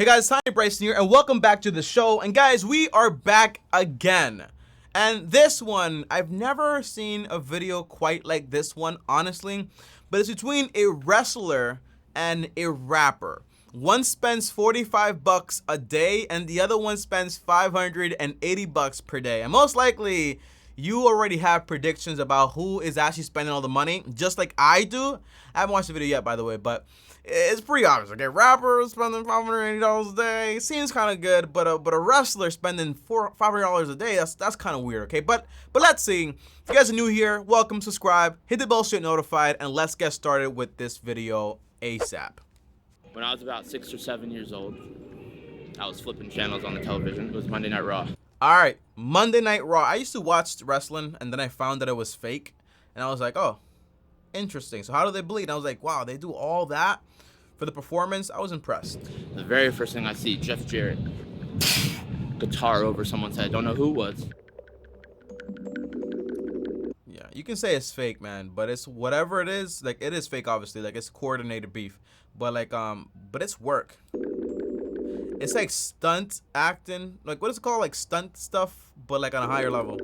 Hey guys, it's Bryson here, and welcome back to the show. And guys, we are back again. And this one, I've never seen a video quite like this one, honestly. But it's between a wrestler and a rapper. One spends 45 bucks a day, and the other one spends 580 bucks per day. And most likely, you already have predictions about who is actually spending all the money, just like I do. I haven't watched the video yet, by the way, but it's pretty obvious. Okay, rapper spending $580 a day seems kind of good, but a wrestler spending $500 a day, that's kind of weird. Okay, but let's see. If you guys are new here, welcome, subscribe, hit the bell so you're notified, and let's get started with this video ASAP. When I was about 6 or 7 years old, I was flipping channels on the television. It was Monday Night Raw. All right, Monday Night Raw. I used to watch wrestling, and then I found that it was fake, and I was like, oh, interesting. So how do they bleed? And I was like, wow, they do all that for the performance. I was impressed. The very first thing I see, Jeff Jarrett, guitar over someone's head. Don't know who it was. Yeah, you can say it's fake, man, but it's whatever it is. Like, it is fake, obviously. Like, it's coordinated beef, but like, but it's work. It's like stunt acting. Like, what is it called? Like stunt stuff, but like on a higher level.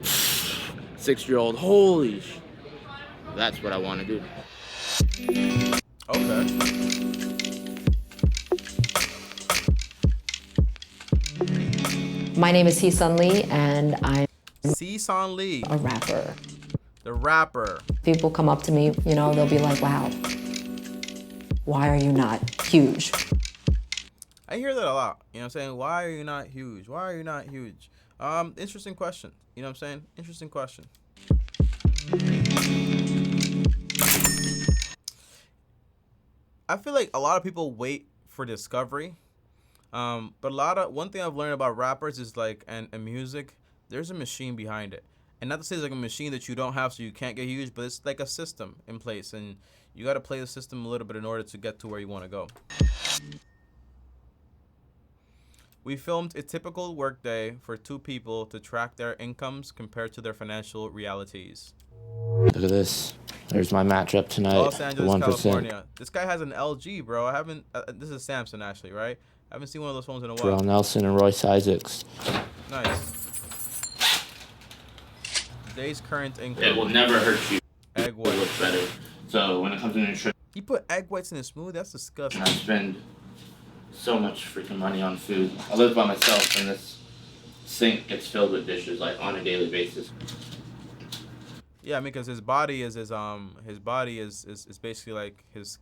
6-year-old, holy sh. That's what I want to do. Okay. My name is Hee-Sun Lee, and I'm Hee-Sun Lee, a rapper. the rapper. People come up to me, you know, they'll be like, wow, why are you not huge? I hear that a lot. You know what I'm saying? Why are you not huge? Why are you not huge? Interesting question. You know what I'm saying? Interesting question. I feel like a lot of people wait for discovery. But one thing I've learned about rappers is like, and music, there's a machine behind it. And not to say it's like a machine that you don't have so you can't get huge, but it's like a system in place. And you got to play the system a little bit in order to get to where you want to go. We filmed a typical workday for two people to track their incomes compared to their financial realities. Look at this. There's my matchup tonight. Los Angeles, 1%. California. This guy has an LG, bro. I haven't. This is Samsung, actually, right? I haven't seen one of those phones in a while. Terrell Nelson and Royce Isaacs. Nice. Today's current income. It will never hurt you. Egg white. It looks better. So when it comes to nutrition, He put egg whites in his smoothie? That's disgusting. I spend so much freaking money on food. I live by myself, and this sink gets filled with dishes like on a daily basis. Yeah, I mean, because his body is basically like his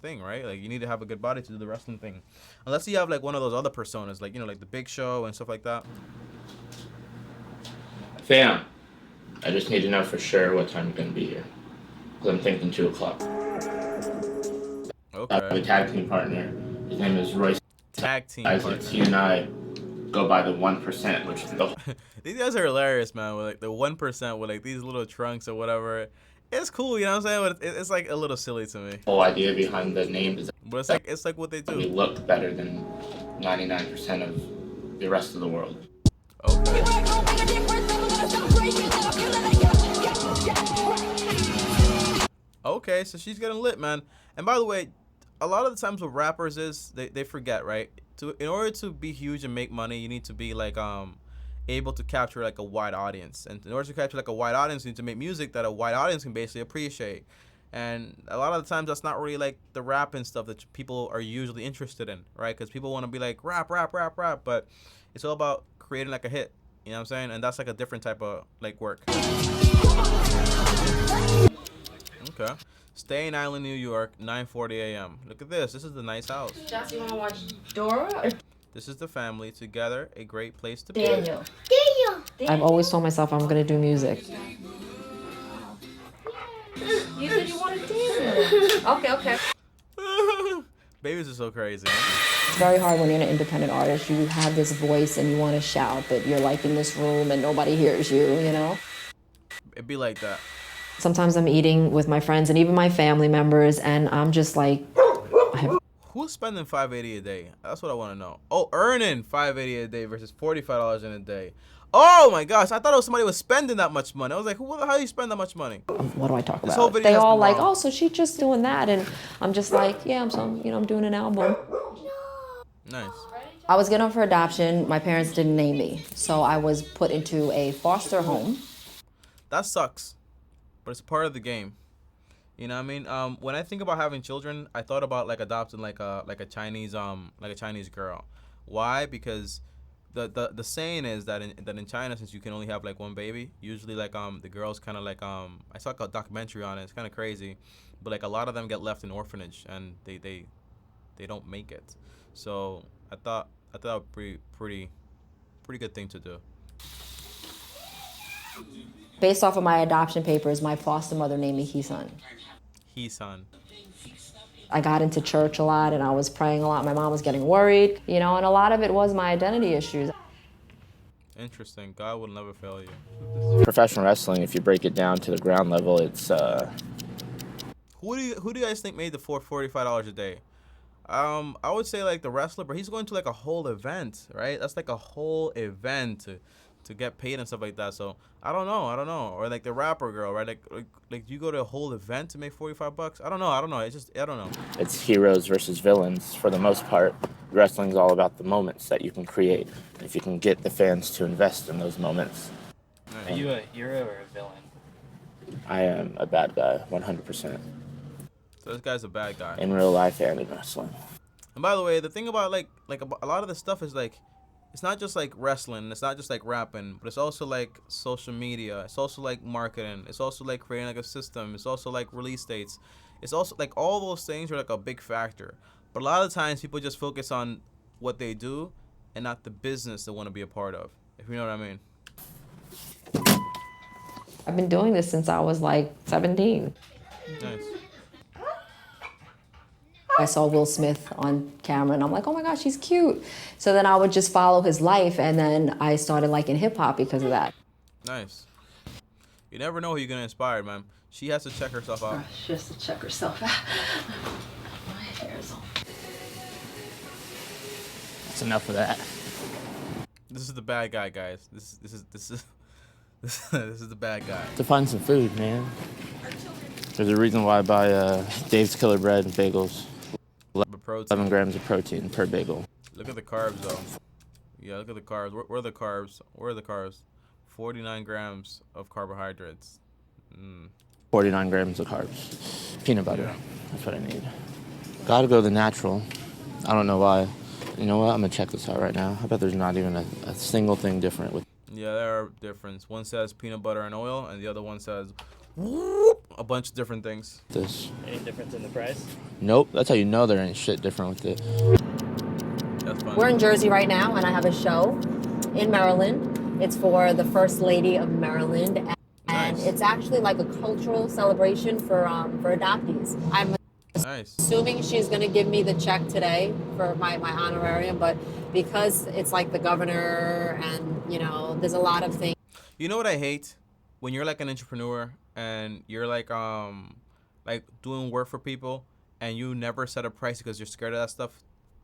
thing, right? Like, you need to have a good body to do the wrestling thing, unless you have like one of those other personas, like, you know, like the Big Show and stuff like that. Fam, I just need to know for sure what time you're gonna be here, because I'm thinking 2 o'clock. I have a Okay. tag team partner. His name is Royce Tag team Isaacs. partner. He and I go by the 1%, which is the These guys are hilarious, man. With like the 1% with like these little trunks or whatever. It's cool, you know what I'm saying? But it's like a little silly to me. whole idea behind the name is But it's like what they that we do. look better than 99% of the rest of the world. Okay. Okay, so she's getting lit, man. And by the way, a lot of the times with rappers is they forget, right? In order to be huge and make money, you need to be like able to capture like a wide audience. And in order to capture like a wide audience, you need to make music that a wide audience can basically appreciate. And a lot of the times that's not really like the rap and stuff that people are usually interested in, right? Because people want to be like rap, but it's all about creating like a hit. You know what I'm saying? And that's like a different type of like work. Okay. Staten Island, New York, 9:40 a.m. Look at this. This is the nice house. Josh, you want to watch Dora? This is the family together. A great place to be. Daniel. I've always told myself I'm gonna do music. You said you wanted Daniel. Okay. Babies are so crazy. It's very hard when you're an independent artist. You have this voice and you want to shout, but you're like in this room and nobody hears you, you know? It'd be like that. Sometimes I'm eating with my friends and even my family members, and I'm just like, Who's spending $580 a day? That's what I want to know. Oh, earning $580 a day versus $45 in a day. Oh my gosh, I thought it was somebody was spending that much money. I was like, how do you spend that much money? What do I talk This whole about? video They has all been like, wrong. oh, so she's just doing that, and I'm just like, yeah, I'm doing an album. Nice. I was given up for adoption. My parents didn't name me, so I was put into a foster home. That sucks, but it's part of the game. You know what I mean? When I think about having children, I thought about like adopting like a Chinese girl. Why? Because the saying is that in China, since you can only have like one baby, usually like the girls kind of like I saw a documentary on it. It's kind of crazy, but like a lot of them get left in orphanage and they don't make it. So I thought it would be pretty good thing to do. Based off of my adoption papers, my foster mother named me He-Sun. He-Sun. I got into church a lot and I was praying a lot. My mom was getting worried, and a lot of it was my identity issues. Interesting. God will never fail you. Professional wrestling, if you break it down to the ground level, it's Who do you guys think made the $45 a day? I would say like the wrestler, but he's going to like a whole event, right? That's like a whole event to get paid and stuff like that. So I don't know. Or like the rapper girl, right? Like you go to a whole event to make $45. I don't know. It's just I don't know. it's heroes versus villains for the most part. Wrestling's all about the moments that you can create. If you can get the fans to invest in those moments. Nice. Are you a hero or a villain? I am a bad guy, 100%. So this guy's a bad guy. In real life and in wrestling. And by the way, the thing about like a lot of this stuff is like, it's not just like wrestling, it's not just like rapping, but it's also like social media, it's also like marketing, it's also like creating like a system, it's also like release dates, it's also like all those things are like a big factor. But a lot of the times people just focus on what they do and not the business they want to be a part of, if you know what I mean. I've been doing this since I was like 17. Nice. I saw Will Smith on camera and I'm like, oh my gosh, he's cute. So then I would just follow his life, and then I started liking hip hop because of that. Nice. You never know who you're gonna inspire, man. She has to check herself out. She has to check herself out. My hair is on. That's enough of that. This is the bad guy, guys. This is this is the bad guy. To find some food, man. There's a reason why I buy Dave's Killer Bread and bagels. But protein. 11 grams of protein per bagel. Look at the carbs, though. Yeah, look at the carbs. Where are the carbs? Where are the carbs? 49 grams of carbohydrates. 49 grams of carbs. Peanut butter. Yeah. That's what I need. Gotta go the natural. I don't know why. You know what? I'm gonna check this out right now. I bet there's not even a single thing different with Yeah, there are difference. One says peanut butter and oil, and the other one says a bunch of different things. this. Any difference in the price? Nope. That's how you know there ain't shit different with it. That's funny. We're in Jersey right now, and I have a show in Maryland. It's for the First Lady of Maryland, and Nice. it's actually like a cultural celebration for adoptees. I'm Nice. assuming she's going to give me the check today for my honorarium, but because it's like the governor and, there's a lot of things. You know what I hate? When you're like an entrepreneur and you're like doing work for people and you never set a price because you're scared of that stuff.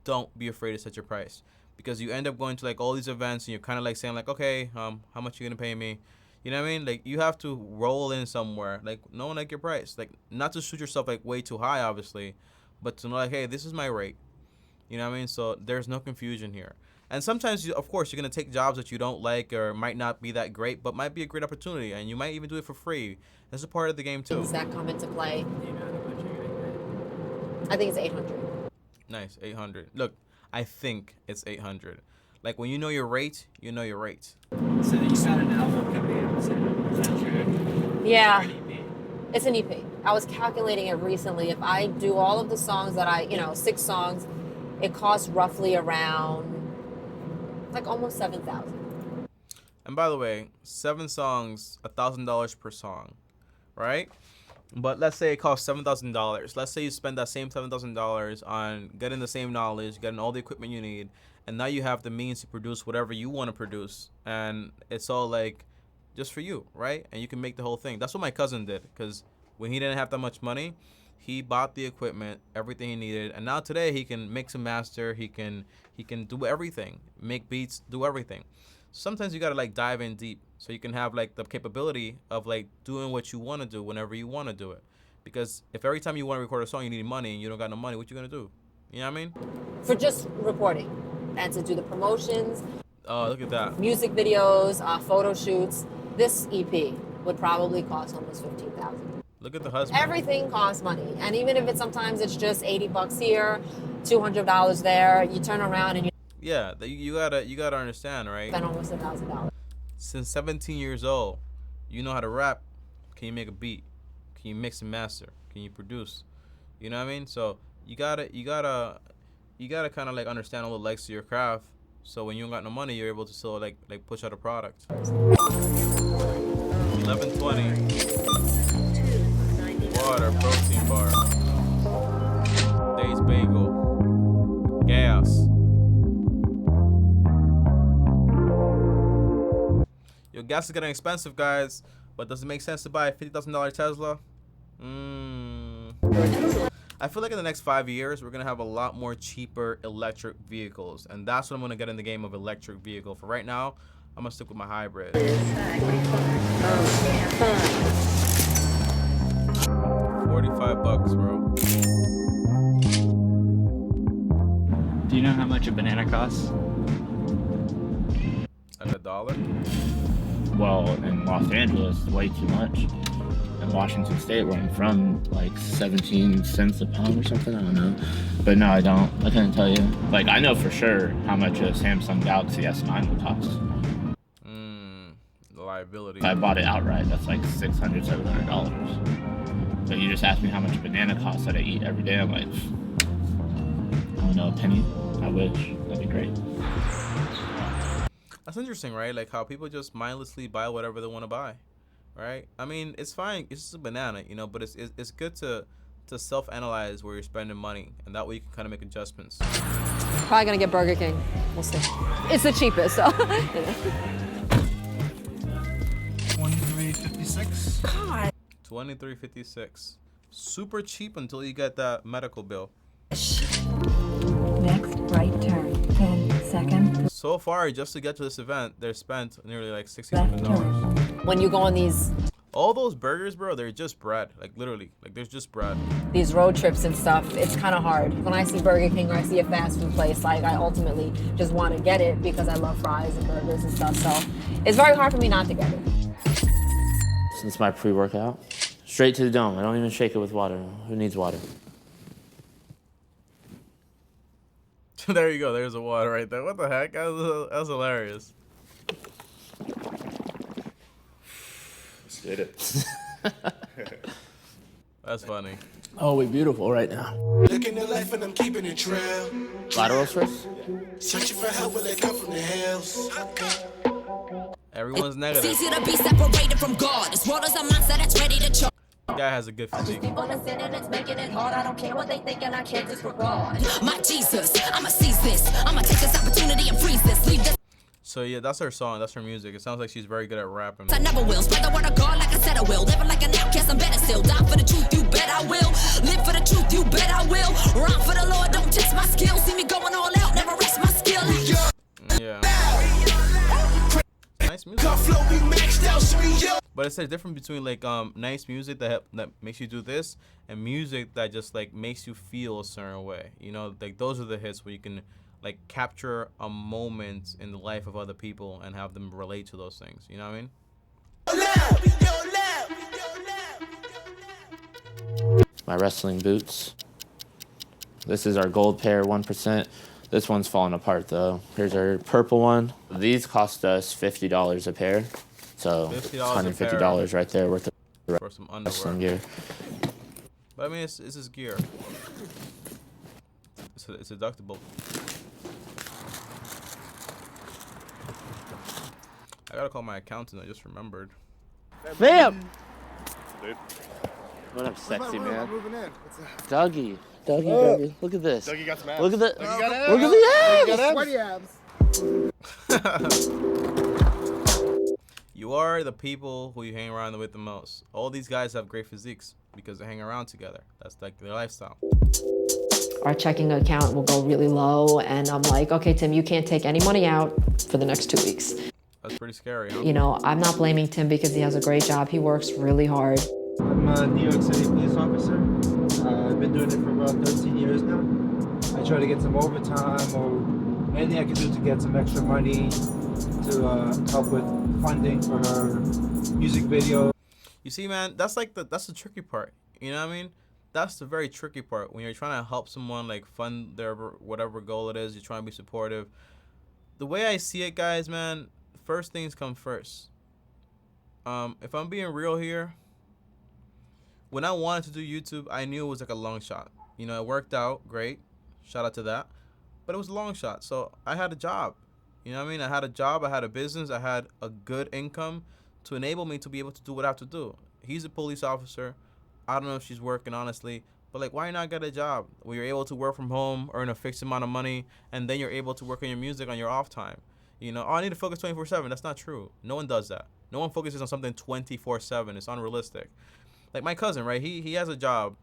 Don't be afraid to set your price, because you end up going to like all these events and you're kind of like saying like, okay, how much you gonna pay me? You know what I mean? Like you have to roll in somewhere, like know like your price, like not to shoot yourself like way too high, obviously, but to know like, hey, this is my rate. You know what I mean? So there's no confusion here. And sometimes, of course, you're going to take jobs that you don't like or might not be that great, but might be a great opportunity, and you might even do it for free. That's a part of the game, too. That come into play. Do you know how much you're getting paid? I think it's 800. Nice, 800. Look, I think it's 800. Like, when you know your rate, you know your rate. So you got an album coming out soon. Is that true? Yeah. Or an EP? It's an EP. I was calculating it recently. If I do all of the songs that 6 songs, it costs roughly around like almost $7,000. And by the way, 7 songs, $1,000 per song, right? But let's say it costs $7,000. Let's say you spend that same $7,000 on getting the same knowledge, getting all the equipment you need, and now you have the means to produce whatever you want to produce, and it's all like just for you, right? And you can make the whole thing. That's what my cousin did, because when he didn't have that much money, he bought the equipment, everything he needed, and now today he can mix and master. He can do everything, make beats, do everything. Sometimes you gotta like dive in deep so you can have like the capability of like doing what you want to do whenever you want to do it. Because if every time you want to record a song you need money and you don't got no money, what you gonna do? You know what I mean? For just recording and to do the promotions. Oh, look at that. Music videos, photo shoots. This EP would probably cost almost $15,000. Look at the husband. Everything costs money, and even if sometimes it's just $80 here, $200 there, you turn around and you you gotta understand, right? spend almost $1,000. Since 17 years old, you know how to rap. Can you make a beat? Can you mix and master? Can you produce? You know what I mean? So you gotta kind of like understand all the legs to your craft. So when you don't got no money, you're able to still like push out a product. 11:20. Water, protein bar, Dave's bagel, gas. Yo, gas is getting expensive, guys. But does it make sense to buy a $50,000 Tesla? I feel like in the next 5 years, we're gonna have a lot more cheaper electric vehicles, and that's what I'm gonna get in the game of electric vehicle. For right now, I'm gonna stick with my hybrid. 45 bucks, bro. Do you know how much a banana costs? Like $1? Well, in Los Angeles, way too much. In Washington State, where I'm from, like 17 cents a pound or something. I don't know. But no, I don't. I couldn't tell you. Like, I know for sure how much a Samsung Galaxy S9 would cost. The liability. If I bought it outright, that's like $600, $700. But you just asked me how much a banana costs that I eat every day. I'm like, I don't know, a penny. I wish. That'd be great. That's interesting, right? Like how people just mindlessly buy whatever they want to buy, right? I mean, it's fine. It's just a banana, you know. But it's good to self-analyze where you're spending money, and that way you can kind of make adjustments. Probably gonna get Burger King. We'll see. It's the cheapest, so. You know. 23.56. God. 23.56. Super cheap until you get that medical bill. Next right turn, 10 seconds. So far, just to get to this event, they're spent nearly like $67. When you go on these All those burgers, bro, they're just bread. Like literally, like there's just bread. road trips and stuff, it's kind of hard. When I see Burger King or I see a fast food place, like I ultimately just want to get it because I love fries and burgers and stuff. So it's very hard for me not to get it. Since my pre-workout, straight to the dome. I don't even shake it with water. Who needs water? There you go. There's the water right there. What the heck? That's hilarious. Did it. That's funny. Oh, we're beautiful right now. Looking at life and I'm keeping it trail. Lateral first? Searching for help when they come from the hills. Everyone's It's negative. easy to be separated from God. This world is a monster that's ready to choke. The guy has a good physique. People are sinning, it's making it hard. I don't care what they think, and I can't disregard. My Jesus, I'ma seize this. I'ma take this opportunity and freeze this. Leave this. So yeah, that's her song. That's her music. It sounds like she's very good at rapping. I never will. Spread the word of God like I said I will. Living like an outcast, I'm better still. Die for the truth, you bet I will. Live for the truth, you bet I will. Run for the Lord, don't test my skill. See me going all out, never rest my skill. Yeah. Nice music. But it's a difference between like nice music that makes you do this and music that just like makes you feel a certain way. You know, like those are the hits where you can like capture a moment in the life of other people and have them relate to those things. You know what I mean? My wrestling boots. This is our gold pair, 1%. This one's falling apart though. Here's our purple one. These cost us $50 a pair. So $150 right there worth of For some wrestling underwear. gear. But I mean, it's his gear. It's deductible. I gotta call my accountant. I just remembered. Bam! Dude. What up, sexy man? Moving in. Dougie. Dougie. Look at this. Dougie got some abs. Look at the. Dougie got abs. Look at the abs. Sweaty abs. You are the people who you hang around with the most. All these guys have great physiques. because they hang around together. That's like their lifestyle. Our checking account will go really low, and I'm like, okay, Tim, you can't take any money out for the next 2 weeks. That's pretty scary, huh? You know, I'm not blaming Tim because he has a great job. He works really hard. I'm a New York City police officer. I've been doing it for about 13 years now. I try to get some overtime or anything I can do to get some extra money to help with funding for her music video. You see, man, that's the tricky part. You know what I mean? That's the very tricky part when you're trying to help someone like fund their whatever goal it is. You're trying to be supportive. The way I see it, guys, man, first things come first. If I'm being real here, when I wanted to do YouTube, I knew it was like a long shot. You know, it worked out great. Shout out to that. But it was a long shot. So I had a job. You know what I mean? I had a job. I had a business. I had a good income to enable me to be able to do what I have to do. He's a police officer. I don't know if she's working, honestly. But, like, why not get a job where you're able to work from home, earn a fixed amount of money, and then you're able to work on your music on your off time? You know, oh, I need to focus 24/7. That's not true. No one does that. No one focuses on something 24/7. It's unrealistic. Like my cousin, right? He has a job.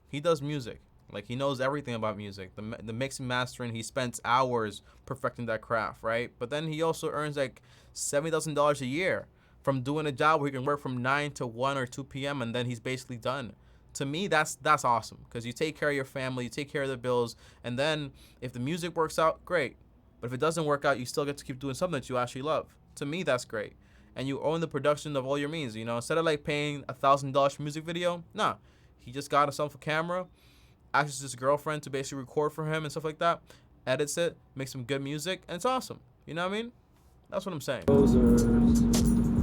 He does music. Like, he knows everything about music. The mixing, mastering, he spends hours perfecting that craft, right? But then he also earns like $70,000 a year from doing a job where he can work from 9 to 1 or 2 p.m. and then he's basically done. To me, that's awesome because you take care of your family, you take care of the bills, and then if the music works out, great. But if it doesn't work out, you still get to keep doing something that you actually love. To me, that's great. And you own the production of all your means, you know? Instead of like paying $1,000 for a music video, nah. He just got himself a camera, asks his girlfriend to basically record for him and stuff like that, edits it, makes some good music, and it's awesome. You know what I mean? That's what I'm saying.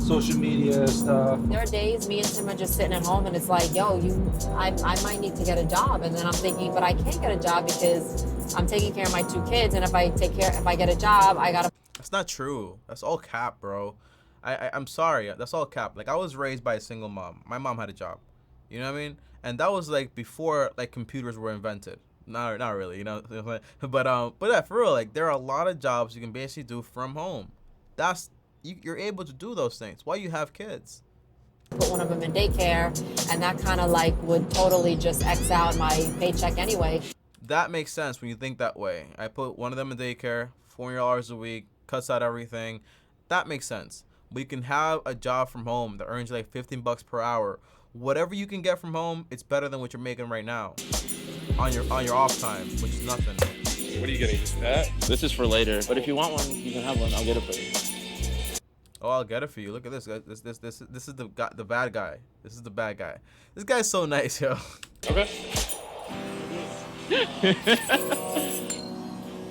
Social media stuff. There are days me and Tim are just sitting at home and it's like, yo, I might need to get a job. And then I'm thinking, but I can't get a job because I'm taking care of my 2 kids. And if I get a job, I gotta. That's not true. That's all cap, bro. I'm sorry. That's all cap. Like, I was raised by a single mom. My mom had a job. You know what I mean? And that was like before like computers were invented. Not really, you know. But yeah, for real, like there are a lot of jobs you can basically do from home. You're able to do those things while you have kids. Put one of them in daycare, and that kind of like would totally just X out my paycheck anyway. That makes sense when you think that way. I put one of them in daycare, $400 a week, cuts out everything. That makes sense. But you can have a job from home that earns you like $15 per hour. Whatever you can get from home, it's better than what you're making right now on your off time, which is nothing. What are you getting? Just that? This is for later. But if you want one, you can have one. I'll get it for you. Oh, I'll get it for you. Look at this. This is the bad guy. This is the bad guy. This guy's so nice, yo. Okay.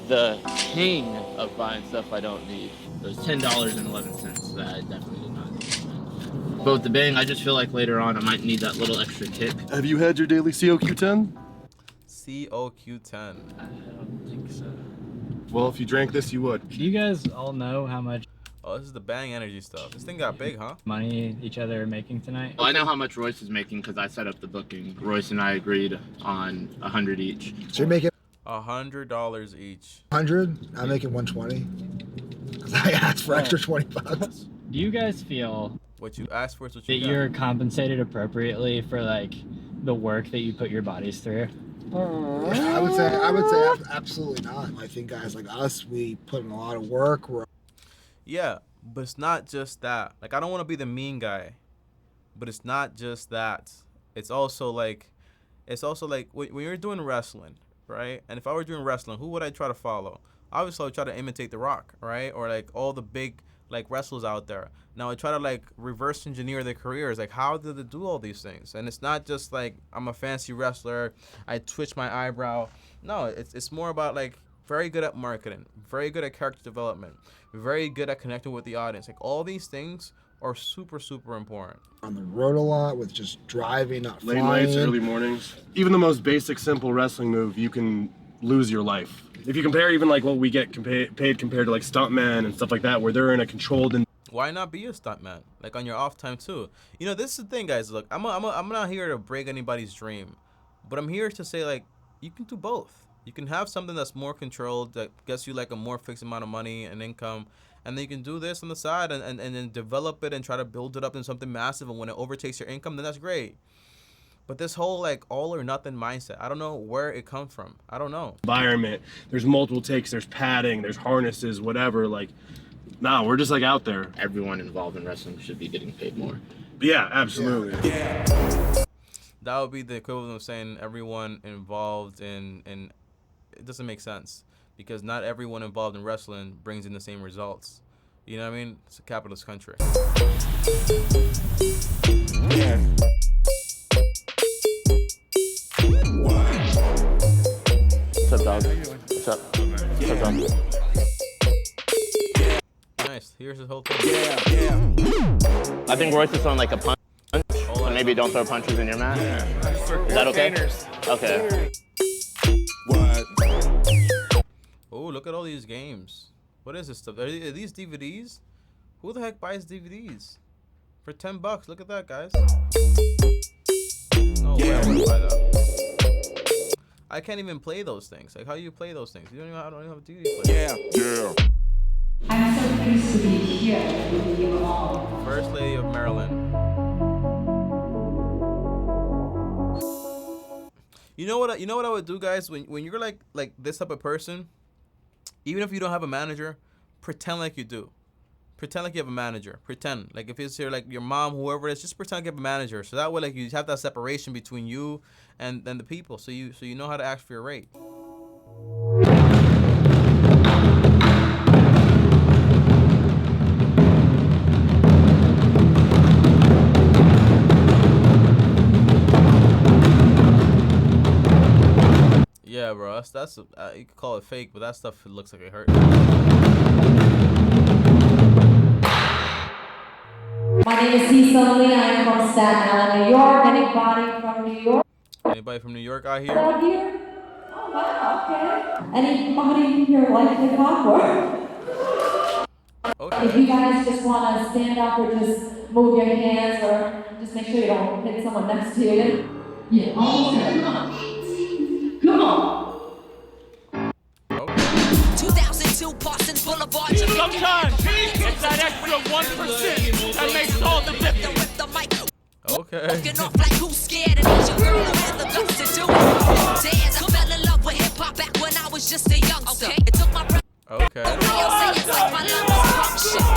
The king of buying stuff I don't need. Those $10.11 that I definitely did not need. But with the bang, I just feel like later on I might need that little extra kick. Have you had your daily COQ10? COQ10. I don't think so. Well, if you drank this, you would. Do you guys all know how much Oh, this is the Bang energy stuff. This thing got big, huh? money each other are making tonight? Well, I know how much Royce is making because I set up the booking. Royce and I agreed on 100 each. So you're making $100 each. 100? I'm making 120. Because I asked for extra $20. Do you guys feel What you asked for is what that you got. you're compensated appropriately for like the work that you put your bodies through? Yeah, I would say absolutely not. I think guys like us, we put in a lot of work. Yeah, but it's not just that. Like, I don't want to be the mean guy, but it's not just that. It's also like when you're doing wrestling, right? And if I were doing wrestling, who would I try to follow? Obviously, I would try to imitate The Rock, right? Or like all the big like wrestlers out there. Now I try to like reverse engineer their careers. Like, how did they do all these things? And it's not just like I'm a fancy wrestler, I twitch my eyebrow. No, it's more about like very good at marketing, very good at character development, very good at connecting with the audience. Like, all these things are super, super important. On the road a lot with just driving, not Late flying. nights, early mornings. Even the most basic, simple wrestling move, you can lose your life. If you compare even like what we get paid compared to like stuntmen and stuff like that, where they're in a controlled Why not be a stuntman? Like, on your off time too. You know, this is the thing, guys. Look, I'm not here to break anybody's dream, but I'm here to say, like, you can do both. You can have something that's more controlled, that gets you like a more fixed amount of money and income, and then you can do this on the side and then develop it and try to build it up into something massive. And when it overtakes your income, then that's great. But this whole like all or nothing mindset, I don't know where it comes from. I don't know. Environment. There's multiple takes. There's padding. There's harnesses. Whatever. Like, nah, we're just like out there. Everyone involved in wrestling should be getting paid more. Yeah, absolutely. Yeah. That would be the equivalent of saying everyone involved in it doesn't make sense, because not everyone involved in wrestling brings in the same results. You know what I mean? It's a capitalist country. Yeah. What's up, dog? What's up? What's up, dog? Nice. Here's the whole thing. I think Royce is throwing like a punch, so maybe don't throw punches in your mat. Is that okay? Okay. Oh, look at all these games. What is this stuff? Are these DVDs? Who the heck buys DVDs? For $10, look at that, guys. No way I would buy that. I can't even play those things. Like, how do you play those things? You don't even, I don't even have a DVD player. Yeah. I'm so pleased to be here with you all. First Lady of Maryland. You know what I would do, guys? When you're like this type of person, even if you don't have a manager, pretend like you do. Pretend like you have a manager. Pretend like if it's your like your mom, whoever it is, just pretend like you have a manager. So that way, like you have that separation between you and the people. So you know how to ask for your rate. Yeah, bro. That's you could call it fake, but that stuff looks like it hurt. My name is Cecil Lee. I'm from Staten Island, New York. Anybody from New York? Anybody from New York out here? Out here? Oh, wow, okay. Anybody here like the clockwork? Okay. If you guys just want to stand up or just move your hands or just make sure you don't hit someone next to you. Yeah, almost there. Come on. Come on. Okay. 2002 Parsons Boulevard. Sometimes it's that extra 1% that makes all the difference. Okay. Walking off like who's scared and it's your girl who had the guts to do it. Dance, I fell in love with hip hop back when I was just a youngster. It took my breath. Okay. The radio say it's like my lungs function.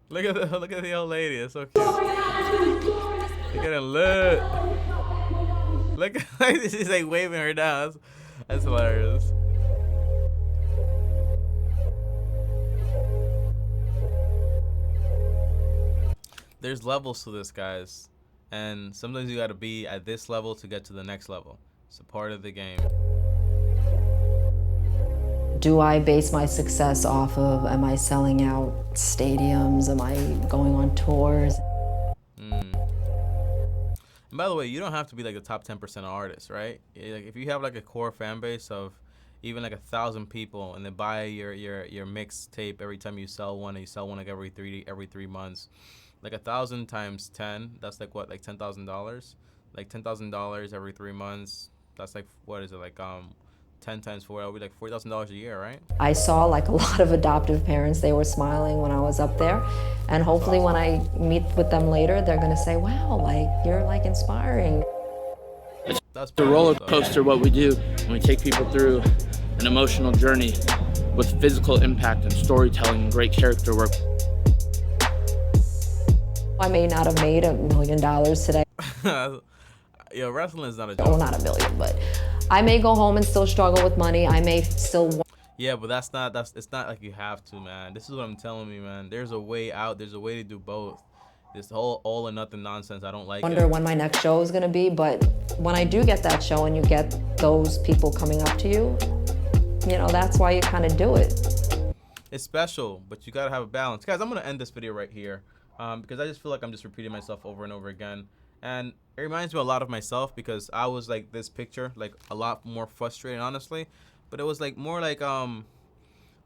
Look at the old lady. It's so cute. Look at her lit. Look, she's like waving her down. That's hilarious. There's levels to this, guys, and sometimes you got to be at this level to get to the next level. It's a part of the game. Do I base my success off of, am I selling out stadiums? Am I going on tours? And by the way, you don't have to be like the top 10% of artists, right? Like if you have like a core fan base of even like 1,000 people, and they buy your mixtape every time you sell one, and you sell one like every three months, like 1,000 times 10, that's like what, like $10,000? Like $10,000 every 3 months. That's like, what is it, like 10 times 4, that would be like $40,000 a year, right? I saw like a lot of adoptive parents, they were smiling when I was up there. And hopefully when I meet with them later, they're gonna say, wow, like you're like inspiring. That's the roller coaster, what we do when we take people through an emotional journey with physical impact and storytelling and great character work. I may not have made $1 million today. Yo, wrestling is not a joke. Well, not $1 million, but I may go home and still struggle with money. I may still. Yeah, but it's not like you have to, man. This is what I'm telling you, man. There's a way out. There's a way to do both. This whole all or nothing nonsense, I don't like it. Wonder when my next show is gonna be, but when I do get that show and you get those people coming up to you, you know, that's why you kind of do it. It's special, but you gotta have a balance. Guys, I'm gonna end this video right here because I just feel like I'm just repeating myself over and over again. And it reminds me a lot of myself, because I was like this picture, like a lot more frustrated, honestly. But it was like more like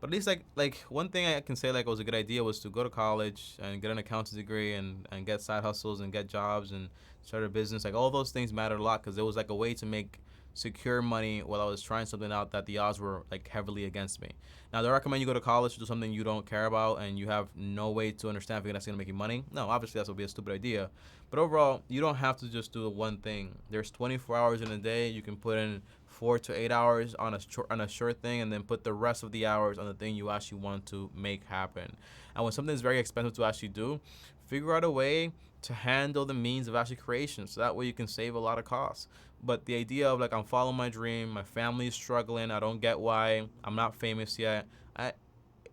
but at least like one thing I can say like was a good idea was to go to college and get an accounting degree and get side hustles and get jobs and start a business. Like all those things mattered a lot, because it was like a way to make secure money while I was trying something out that the odds were like heavily against me. Now, do I recommend you go to college to do something you don't care about and you have no way to understand if that's going to make you money? No, obviously that would be a stupid idea. But overall, you don't have to just do one thing. There's 24 hours in a day. You can put in 4 to 8 hours on a short thing, and then put the rest of the hours on the thing you actually want to make happen. And when something is very expensive to actually do, figure out a way to handle the means of actually creation, so that way you can save a lot of costs. But the idea of like, I'm following my dream, my family is struggling, I don't get why I'm not famous yet,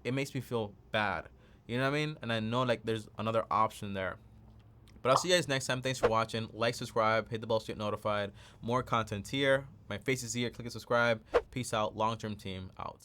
it makes me feel bad. You know what I mean? And I know like there's another option there. But I'll see you guys next time. Thanks for watching. Like, subscribe, hit the bell to get notified. More content here. My face is here. Click and subscribe. Peace out. Long-term team out.